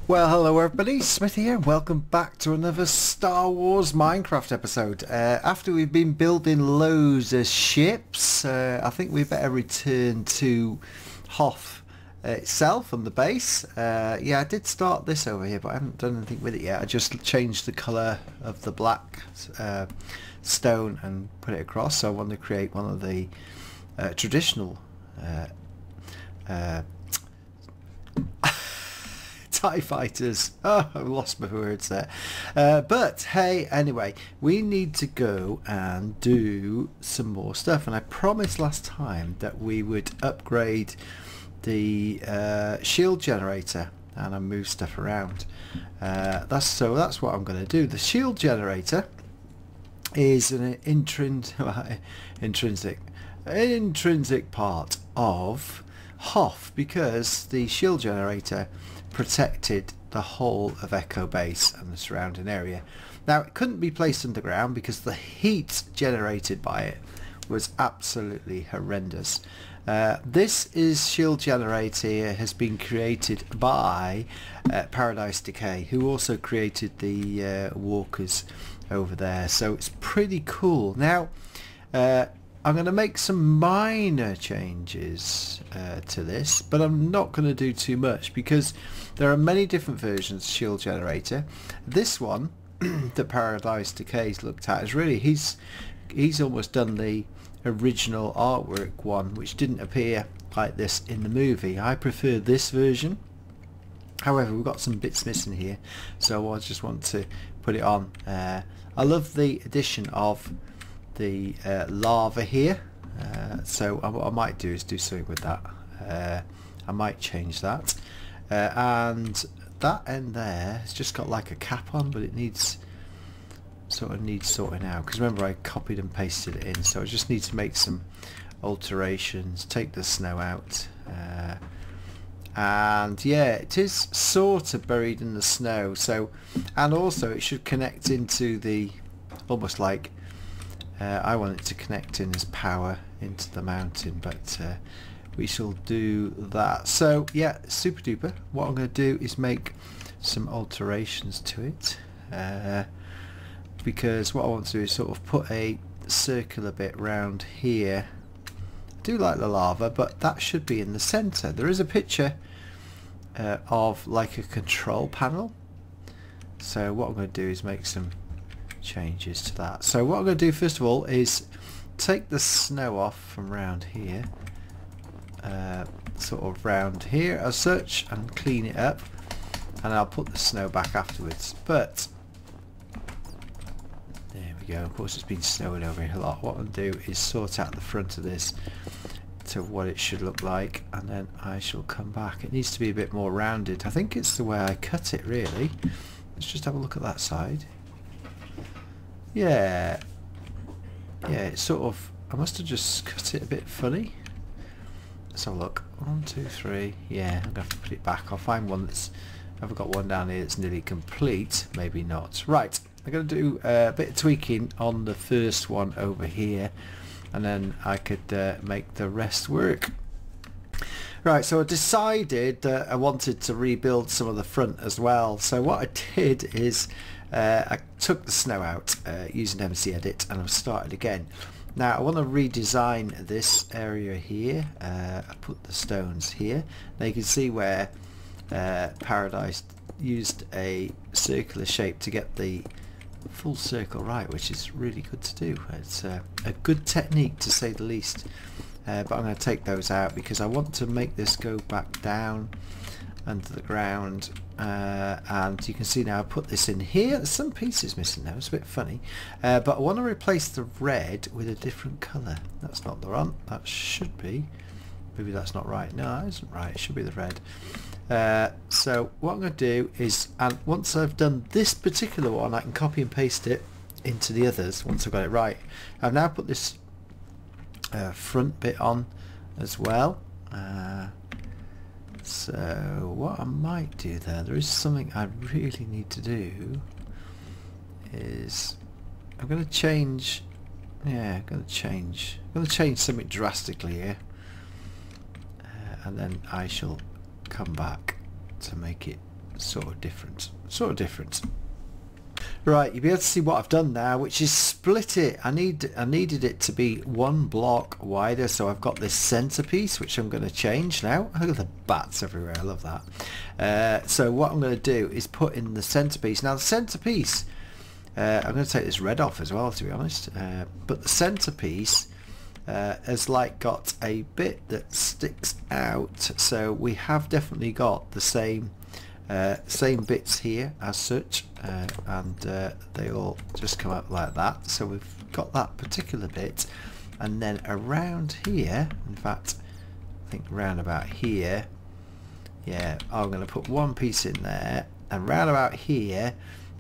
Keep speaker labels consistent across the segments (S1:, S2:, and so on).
S1: Well, hello everybody, Smith here. Welcome back to another Star Wars Minecraft episode. After we've been building loads of ships, I think we better return to Hoth itself on the base. Yeah, I did start this over here, but I haven't done anything with it yet. I just changed the colour of the black stone and put it across. So I want to create one of the traditional TIE fighters. Oh, I've lost my words there. But hey, anyway, we need to go and do some more stuff. And I promised last time that we would upgrade the shield generator and I move stuff around. That's what I'm going to do. The shield generator is an intrinsic part of Hoth, because the shield generator protected the whole of Echo Base and the surrounding area. Now, it couldn't be placed underground because the heat generated by it was absolutely horrendous. This shield generator has been created by Paradise Decay, who also created the walkers over there, so it's pretty cool. Now I'm going to make some minor changes to this, but I'm not going to do too much because there are many different versions of shield generator. This one that Paradise Decay's looked at is really, he's almost done the original artwork one, which didn't appear like this in the movie. I prefer this version. However, we've got some bits missing here, so I just want to put it on. I love the addition of the lava here, so what I might do is do something with that. I might change that, and that end there has just got like a cap on, but it needs sorting out, because remember I copied and pasted it in, so I just need to make some alterations, take the snow out, and yeah, it is sort of buried in the snow, so, and also it should connect into the, almost like I want it to connect in as power into the mountain, but we shall do that. So yeah, super duper. What I'm going to do is make some alterations to it, because what I want to do is sort of put a circular bit round here. I do like the lava, but that should be in the center. There is a picture of like a control panel, so what I'm going to do is make some changes to that. So what I'm going to do first of all is take the snow off from round here, sort of round here as such, and clean it up, and I'll put the snow back afterwards. But there we go. Of course, it's been snowing over here a lot. What I'll do is sort out the front of this to what it should look like, and then I shall come back. It needs to be a bit more rounded. I think it's the way I cut it, really. Let's just have a look at that side. Yeah, it's sort of, I must have just cut it a bit funny. Let's have a look. 1, 2, 3. Yeah, I'm going to have to put it back. I'll find one that's, I've got one down here that's nearly complete. Maybe not. Right, I'm going to do a bit of tweaking on the first one over here, and then I could make the rest work. Right, so I decided that I wanted to rebuild some of the front as well. So what I did is I took the snow out using MC Edit, and I've started again. Now I want to redesign this area here. I put the stones here. Now you can see where Paradise used a circular shape to get the full circle right, which is really good to do. It's a good technique, to say the least. But I'm going to take those out because I want to make this go back down under the ground, and you can see now I put this in here. There's some pieces missing now, it's a bit funny, but I want to replace the red with a different colour. That's not the one, that should be, maybe that's not right. No, that isn't right, it should be the red. So what I'm going to do is, and once I've done this particular one, I can copy and paste it into the others once I've got it right. I've now put this front bit on as well. So what I might do there is something I really need to do, is I'm going to change, yeah, I'm going to change something drastically here, and then I shall come back to make it sort of different. Sort of different. Right, you'll be able to see what I've done now, which is split it. I needed it to be one block wider, so I've got this centerpiece, which I'm going to change now. Look at the bats everywhere, I love that. So what I'm going to do is put in the centerpiece. Now the centerpiece, I'm going to take this red off as well, to be honest, but the centerpiece has like got a bit that sticks out, so we have definitely got the same bits here as such, and they all just come up like that. So we've got that particular bit, and then around here, in fact I think round about here, yeah, I'm going to put one piece in there, and round about here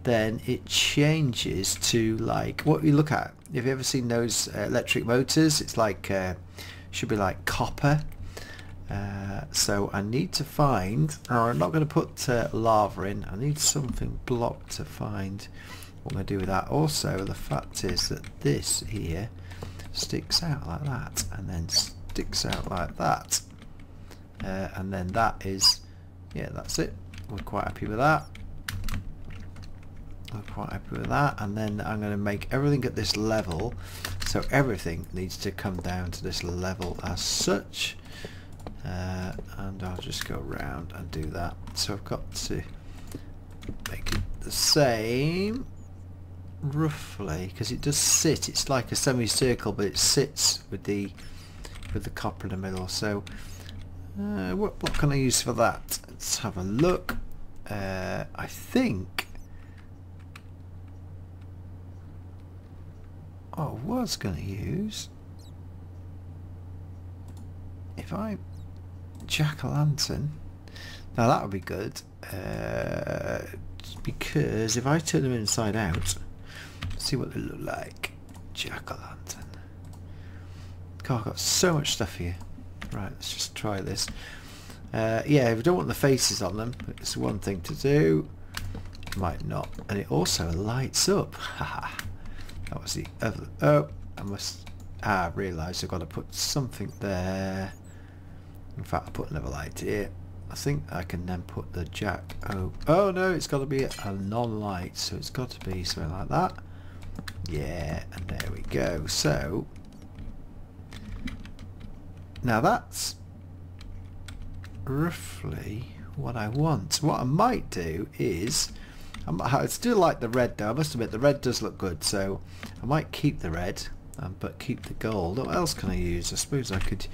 S1: then it changes to like what you look at. Have you ever seen those electric motors? It's like should be like copper. So I need to find, I'm not going to put lava in, I need something blocked to find what I'm going to do with that. Also the fact is that this here sticks out like that, and then sticks out like that, and then that is, yeah, that's it. We're quite happy with that. We're quite happy with that, and then I'm going to make everything at this level, so everything needs to come down to this level as such. And I'll just go around and do that. So I've got to make it the same roughly, because it does sit, it's like a semicircle, but it sits with the copper in the middle. So what can I use for that? Let's have a look. I think I was going to use, if I jack-o'-lantern, now that would be good, because if I turn them inside out, see what they look like. Jack-o'-lantern. God, I've got so much stuff here. Right, let's just try this. Yeah, if we don't want the faces on them, it's one thing to do. Might not. And it also lights up. Haha. That was the other. Oh, I realised I've got to put something there. In fact, I'll put another light here. I think I can then put the jack. Oh no, it's got to be a non-light, so it's got to be something like that. Yeah, and there we go. So now that's roughly what I want. What I might do is, I still like the red though. I must admit the red does look good, so I might keep the red, but keep the gold. What else can I use? I suppose I could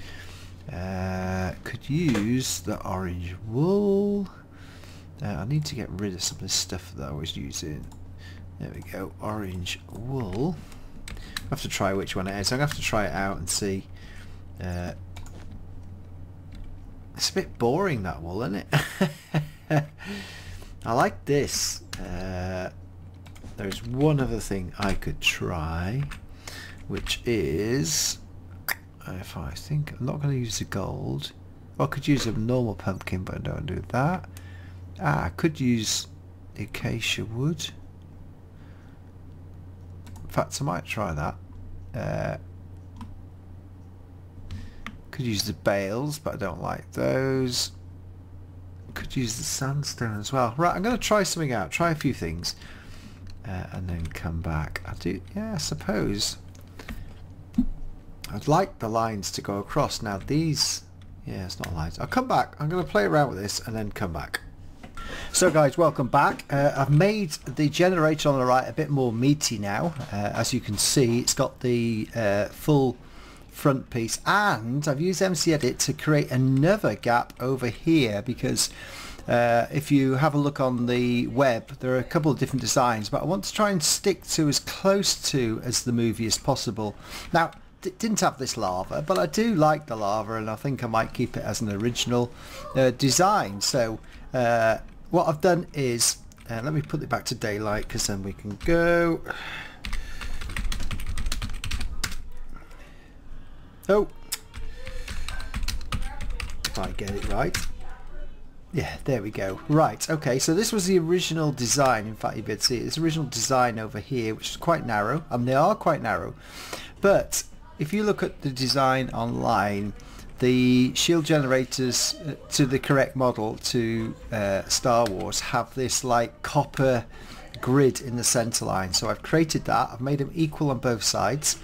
S1: use the orange wool. I need to get rid of some of this stuff that I was using. There we go, orange wool. I have to try which one it is. I'm going to have to try it out and see. It's a bit boring, that wool, isn't it? I like this. There's one other thing I could try, which is, if I think, I'm not going to use the gold. Well, I could use a normal pumpkin, but I don't do that. I could use the acacia wood. In fact, I might try that. Could use the bales, but I don't like those. Could use the sandstone as well. Right, I'm going to try something out. Try a few things, and then come back. Yeah, I suppose. I'd like the lines to go across. Now these, yeah, it's not lines. I'll come back. I'm going to play around with this and then come back. So guys, welcome back. I've made the generator on the right a bit more meaty now. As you can see, it's got the full front piece, and I've used MC Edit to create another gap over here, because if you have a look on the web, there are a couple of different designs, but I want to try and stick to as close to as the movie as possible. Now, it didn't have this lava, but I do like the lava, and I think I might keep it as an original design. So what I've done is, let me put it back to daylight, because then we can go. Oh, if I get it right. Yeah, there we go. Right, okay, so this was the original design. In fact, you'll be able to see it. This original design over here, which is quite narrow. They are quite narrow. But if you look at the design online, the shield generators to the correct model to Star Wars have this like copper grid in the center line. So I've created that. I've made them equal on both sides.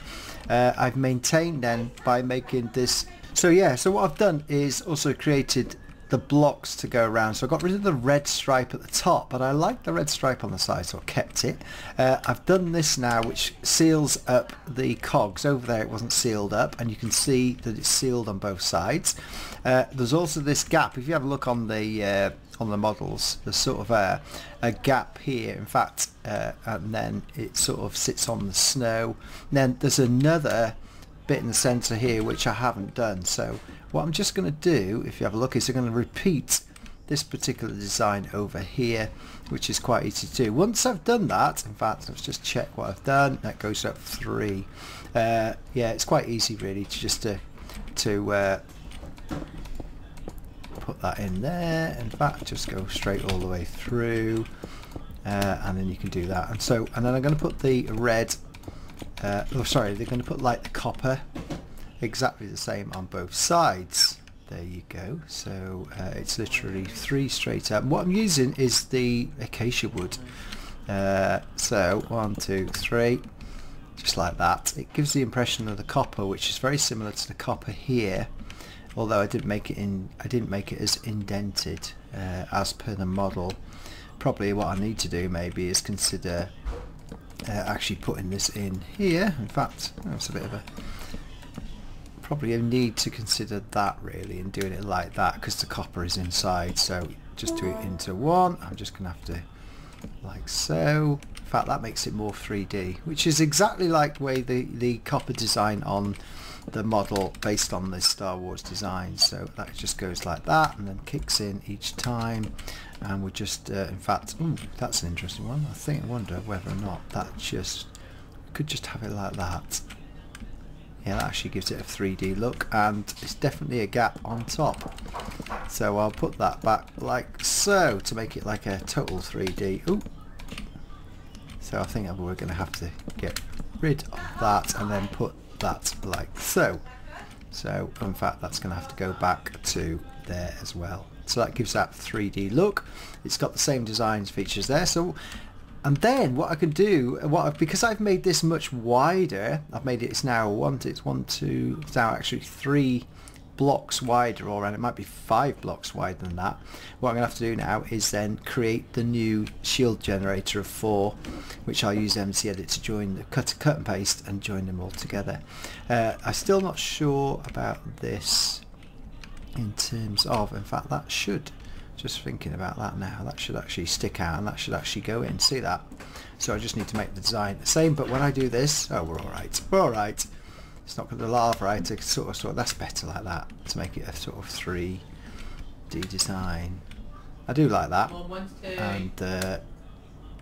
S1: I've maintained then by making this. So yeah, so what I've done is also created the blocks to go around. So I got rid of the red stripe at the top, but I like the red stripe on the side, so I kept it. I've done this now, which seals up the cogs. Over there it wasn't sealed up, and you can see that it's sealed on both sides. There's also this gap. If you have a look on the models, there's sort of a gap here, in fact, and then it sort of sits on the snow. And then there's another bit in the center here which I haven't done. So what I'm just going to do, if you have a look, is I'm going to repeat this particular design over here, which is quite easy to do. Once I've done that, in fact, let's just check what I've done. That goes up 3. Yeah, it's quite easy really to just to put that in there. In fact, just go straight all the way through, and then you can do that. And then I'm going to put the red. Oh, sorry, they're going to put like the copper exactly the same on both sides. There you go. So it's literally 3 straight up. What I'm using is the acacia wood. So 1, 2, 3, just like that. It gives the impression of the copper, which is very similar to the copper here, although I didn't make it as indented as per the model. Probably what I need to do maybe is consider actually putting this in here. In fact, that's a bit of a probably a need to consider that really, and doing it like that because the copper is inside. So just do it into one. I'm just gonna have to like so. In fact, that makes it more 3D, which is exactly like the way the copper design on the model based on the Star Wars design. So that just goes like that and then kicks in each time, and we just in fact, ooh, that's an interesting one. I wonder whether or not that just could just have it like that. Yeah, that actually gives it a 3D look, and it's definitely a gap on top. So I'll put that back like so to make it like a total 3D. Ooh. So I think we're going to have to get rid of that and then put that like so. So in fact that's going to have to go back to there as well. So that gives that 3D look. It's got the same design features there. So and then what I can do, because I've made this much wider, I've made it, it's now it's now actually 3 blocks wider, or and it might be 5 blocks wider than that. What I'm going to have to do now is then create the new shield generator of 4, which I'll use MCEdit to join the cut and paste and join them all together. I'm still not sure about this in terms of, in fact that should, just thinking about that now, that should actually stick out and that should actually go in, see that? So I just need to make the design the same, but when I do this, oh, we're alright. It's not going to laugh right, to sort of, that's better like that, to make it a sort of 3D design. I do like that. And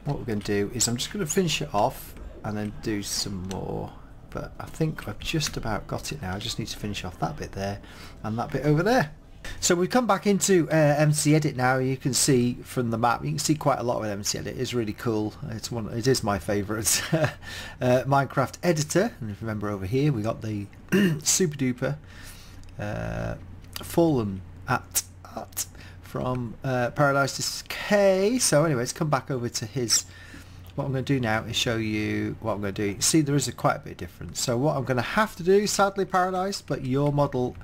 S1: what we're going to do is I'm just going to finish it off and then do some more, but I think I've just about got it now. I just need to finish off that bit there and that bit over there. So we've come back into MCEdit now. You can see from the map, you can see quite a lot with MCEdit. It's really cool. It is my favourite Minecraft editor. And if you remember over here, we got the super duper fallen at from Paradise Decay. So anyway, let's come back over to his. What I'm going to do now is show you what I'm going to do. See, there is quite a bit of difference. So what I'm going to have to do, sadly, Paradise, but your model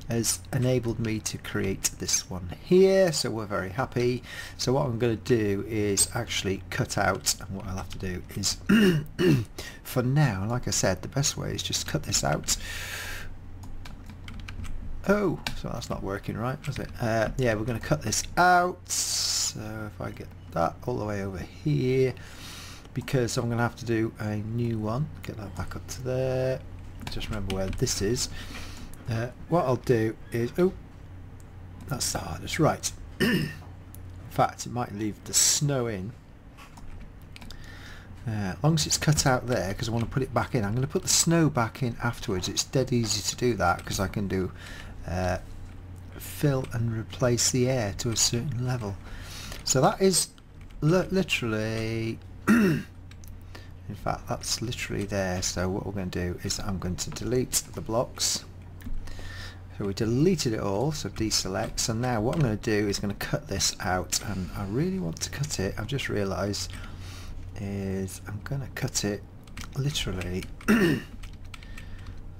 S1: has enabled me to create this one here, so we're very happy. So what I'm going to do is actually cut out, and what I'll have to do is for now, like I said, the best way is just cut this out. Oh, so that's not working right, was it? Yeah, we're going to cut this out. So if I get that all the way over here, because I'm going to have to do a new one. Get that back up to there. Just remember where this is. What I'll do is, oh, that's the hardest, right. In fact, it might leave the snow in. As long as it's cut out there, because I want to put it back in. I'm going to put the snow back in afterwards. It's dead easy to do that, because I can do fill and replace the air to a certain level. So that is literally, in fact, that's literally there. So what we're going to do is I'm going to delete the blocks. So we deleted it all, so deselect. So now what I'm going to do is going to cut this out, and I really want to cut it, I've just realised, is I'm going to cut it literally. I'm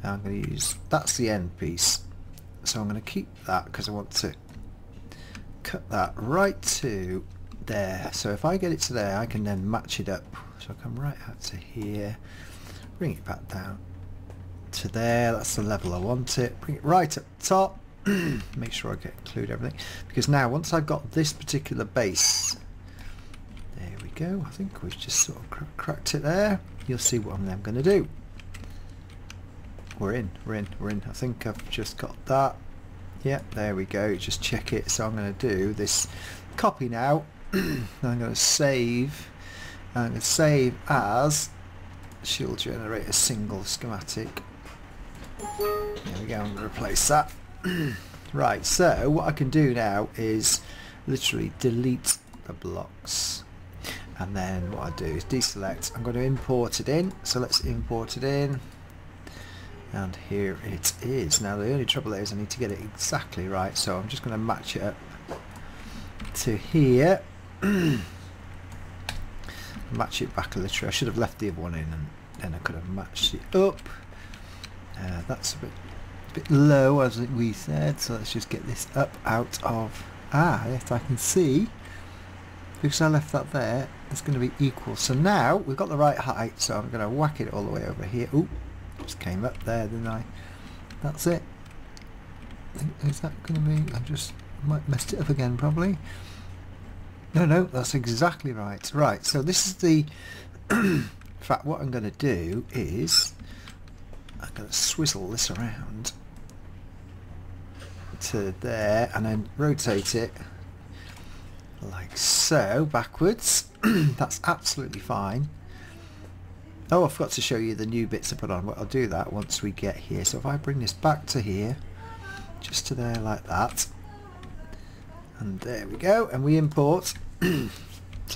S1: going to use, that's the end piece, so I'm going to keep that because I want to cut that right to there. So if I get it to there, I can then match it up. So I come right out to here, bring it back down to there, that's the level I want it, bring it right up top, make sure I include everything, because now once I've got this particular base, there we go, I think we've just sort of cracked it there. You'll see what I'm then going to do. We're in, I think I've just got that. Yep, there we go, just check it. So I'm going to do this copy now, and I'm going to save, and I'm going to save as she'll generate a single schematic. There we go, I'm going to replace that. Right, so what I can do now is literally delete the blocks, and then what I do is deselect. I'm going to import it in, so let's import it in, and here it is. Now the only trouble is I need to get it exactly right, so I'm just going to match it up to here. Match it back literally. I should have left the other one in, and then I could have matched it up. That's a bit low, as we said, so let's just get this up out of, yes, I can see, because I left that there, it's going to be equal. So now we've got the right height, so I'm going to whack it all the way over here. Ooh, just came up there, didn't I? That's it. Is that going to be, I just might messed it up again probably. No, that's exactly right. Right, so this is the in fact what I'm going to do is I'm going to swizzle this around to there, and then rotate it like so backwards. That's absolutely fine. Oh, I forgot to show you the new bits I put on, but I'll do that once we get here. So if I bring this back to here, just to there like that, and there we go, and we import. So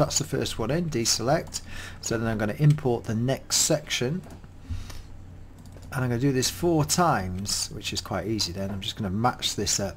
S1: that's the first one in, deselect. So then I'm going to import the next section, and I'm going to do this 4 times, which is quite easy. Then I'm just going to match this up